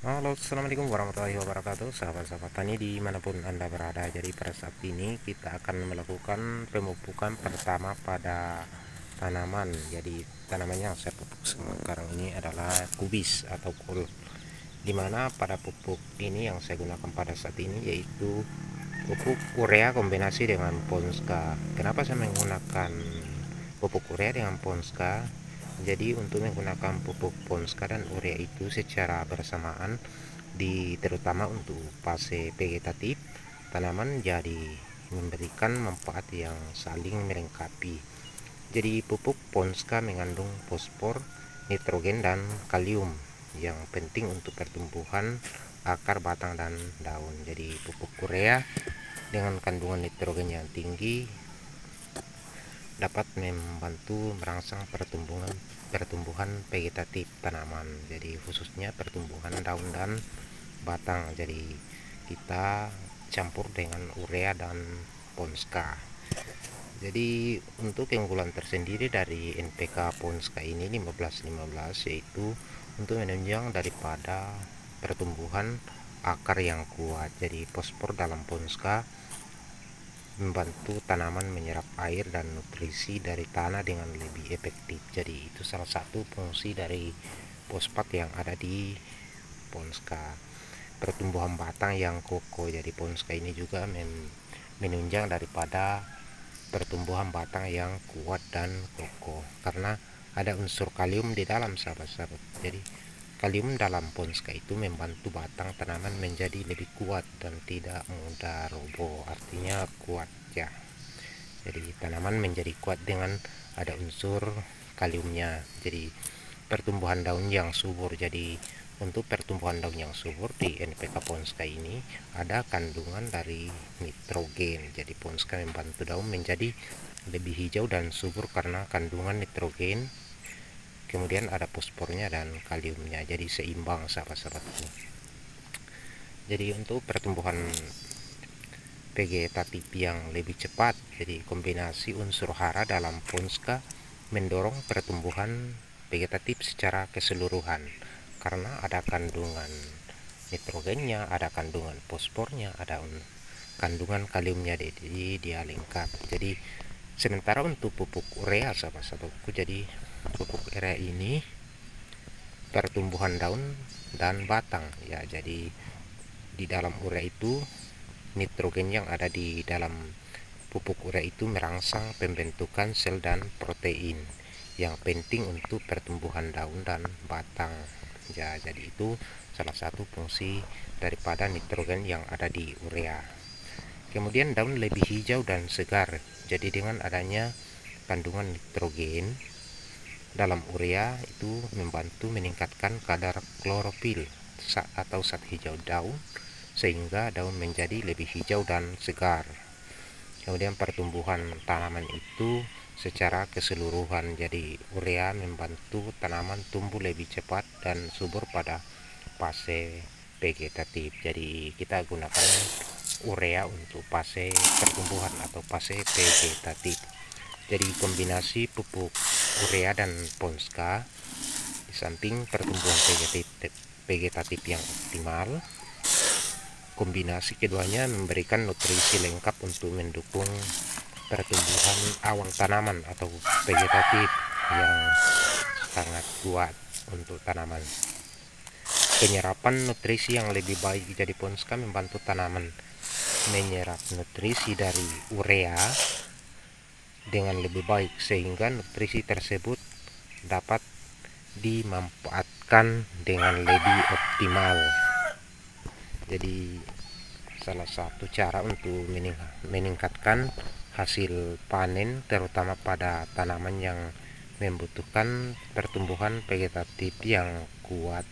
Halo, assalamualaikum warahmatullahi wabarakatuh, sahabat-sahabat tani dimanapun anda berada. Jadi pada saat ini kita akan melakukan pemupukan pertama pada tanaman. Jadi tanaman yang saya pupuk sekarang ini adalah kubis atau kol, dimana pada pupuk ini yang saya gunakan pada saat ini yaitu pupuk urea kombinasi dengan Ponska. Kenapa saya menggunakan pupuk urea dengan Ponska? Jadi untuk menggunakan pupuk Ponska dan urea itu secara bersamaan terutama untuk fase vegetatif, tanaman jadi memberikan manfaat yang saling melengkapi. Jadi pupuk Ponska mengandung fosfor, nitrogen dan kalium yang penting untuk pertumbuhan akar, batang dan daun. Jadi pupuk urea dengan kandungan nitrogen yang tinggi dapat membantu merangsang pertumbuhan vegetatif tanaman, jadi khususnya pertumbuhan daun dan batang. Jadi kita campur dengan urea dan Ponska. Jadi untuk keunggulan tersendiri dari NPK Ponska ini 1515 yaitu untuk menunjang daripada pertumbuhan akar yang kuat. Jadi fosfor dalam Ponska membantu tanaman menyerap air dan nutrisi dari tanah dengan lebih efektif. Jadi itu salah satu fungsi dari fosfat yang ada di Ponska. Pertumbuhan batang yang kokoh, jadi Ponska ini juga menunjang daripada pertumbuhan batang yang kuat dan kokoh karena ada unsur kalium di dalam, sahabat-sahabat. Jadi kalium dalam Ponska itu membantu batang tanaman menjadi lebih kuat dan tidak mudah roboh, artinya kuat ya. Jadi tanaman menjadi kuat dengan ada unsur kaliumnya. Jadi pertumbuhan daun yang subur. Jadi untuk pertumbuhan daun yang subur di NPK Ponska ini ada kandungan dari nitrogen. Jadi Ponska membantu daun menjadi lebih hijau dan subur karena kandungan nitrogen, kemudian ada fosfornya dan kaliumnya, jadi seimbang, sahabat-sahabatku. Jadi untuk pertumbuhan vegetatif yang lebih cepat, jadi kombinasi unsur hara dalam Ponska mendorong pertumbuhan vegetatif secara keseluruhan karena ada kandungan nitrogennya, ada kandungan fosfornya, ada kandungan kaliumnya, jadi dia lengkap. Jadi sementara untuk pupuk urea, sahabat-sahabatku, jadi pupuk urea ini pertumbuhan daun dan batang ya. Jadi di dalam urea itu nitrogen yang ada di dalam pupuk urea itu merangsang pembentukan sel dan protein yang penting untuk pertumbuhan daun dan batang ya. Jadi itu salah satu fungsi daripada nitrogen yang ada di urea. Kemudian daun lebih hijau dan segar, jadi dengan adanya kandungan nitrogen dalam urea itu membantu meningkatkan kadar klorofil atau zat hijau daun sehingga daun menjadi lebih hijau dan segar. Kemudian pertumbuhan tanaman itu secara keseluruhan, jadi urea membantu tanaman tumbuh lebih cepat dan subur pada fase vegetatif. Jadi kita gunakan urea untuk fase pertumbuhan atau fase vegetatif. Jadi kombinasi pupuk urea dan Ponska di samping pertumbuhan vegetatif yang optimal, kombinasi keduanya memberikan nutrisi lengkap untuk mendukung pertumbuhan awang tanaman atau vegetatif yang sangat kuat untuk tanaman. Penyerapan nutrisi yang lebih baik, jadi Ponska membantu tanaman menyerap nutrisi dari urea dengan lebih baik sehingga nutrisi tersebut dapat dimanfaatkan dengan lebih optimal. Jadi salah satu cara untuk meningkatkan hasil panen terutama pada tanaman yang membutuhkan pertumbuhan vegetatif yang kuat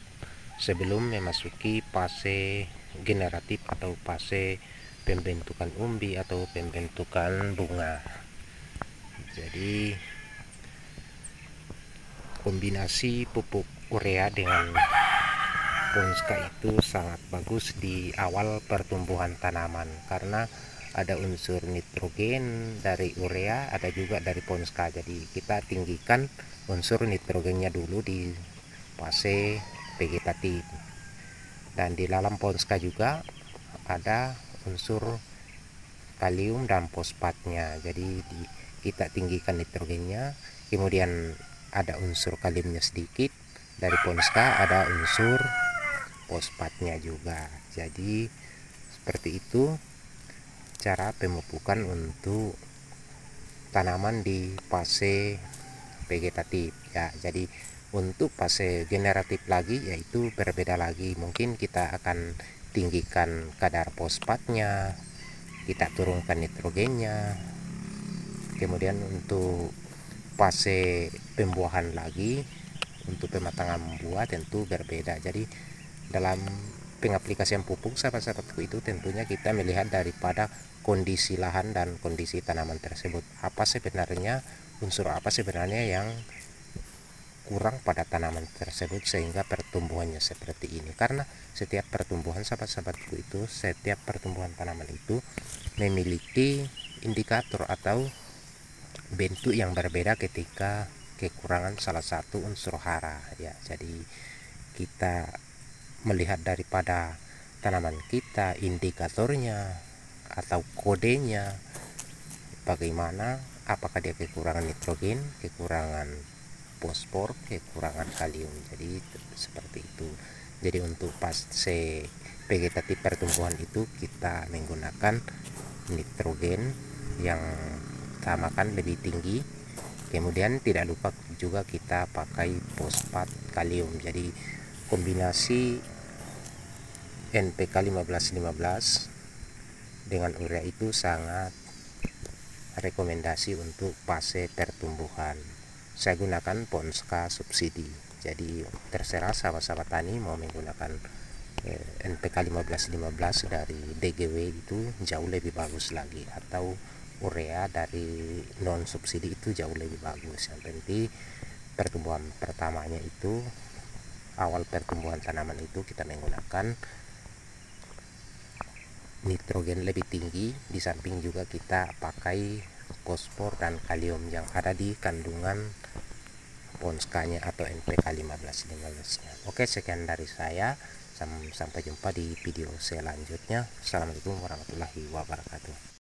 sebelum memasuki fase generatif atau fase pembentukan umbi atau pembentukan bunga. Jadi kombinasi pupuk urea dengan Ponska itu sangat bagus di awal pertumbuhan tanaman karena ada unsur nitrogen dari urea, ada juga dari Ponska. Jadi kita tinggikan unsur nitrogennya dulu di fase vegetatif. Dan di dalam Ponska juga ada unsur kalium dan fosfatnya. Jadi kita tinggikan nitrogennya, kemudian ada unsur kaliumnya sedikit. Dari Ponska ada unsur fosfatnya juga. Jadi seperti itu cara pemupukan untuk tanaman di fase vegetatif ya. Jadi untuk fase generatif lagi yaitu berbeda lagi, mungkin kita akan tinggikan kadar fosfatnya, kita turunkan nitrogennya. Kemudian untuk fase pembuahan lagi, untuk pematangan buah tentu berbeda. Jadi dalam pengaplikasian pupuk sahabat-sahabatku itu tentunya kita melihat daripada kondisi lahan dan kondisi tanaman tersebut, apa sebenarnya unsur apa sebenarnya yang kurang pada tanaman tersebut sehingga pertumbuhannya seperti ini. Karena setiap pertumbuhan sahabat-sahabatku itu, setiap pertumbuhan tanaman itu memiliki indikator atau bentuk yang berbeda ketika kekurangan salah satu unsur hara ya. Jadi kita melihat daripada tanaman kita, indikatornya atau kodenya bagaimana, apakah dia kekurangan nitrogen, kekurangan fosfor, kekurangan kalium. Jadi seperti itu. Jadi untuk fase vegetatif pertumbuhan itu kita menggunakan nitrogen yang samakan lebih tinggi, kemudian tidak lupa juga kita pakai fosfat kalium. Jadi kombinasi NPK 15-15 dengan urea itu sangat rekomendasi untuk fase pertumbuhan. Saya gunakan Ponska subsidi. Jadi terserah sahabat-sahabat tani mau menggunakan NPK 15-15 dari DGW itu jauh lebih bagus lagi, atau urea dari non subsidi itu jauh lebih bagus. Yang penting pertumbuhan pertamanya itu, awal pertumbuhan tanaman itu kita menggunakan nitrogen lebih tinggi, di samping juga kita pakai fosfor dan kalium yang ada di kandungan Ponskanya atau NPK 15-15-nya. Oke, sekian dari saya. Sampai jumpa di video selanjutnya. Assalamualaikum warahmatullahi wabarakatuh.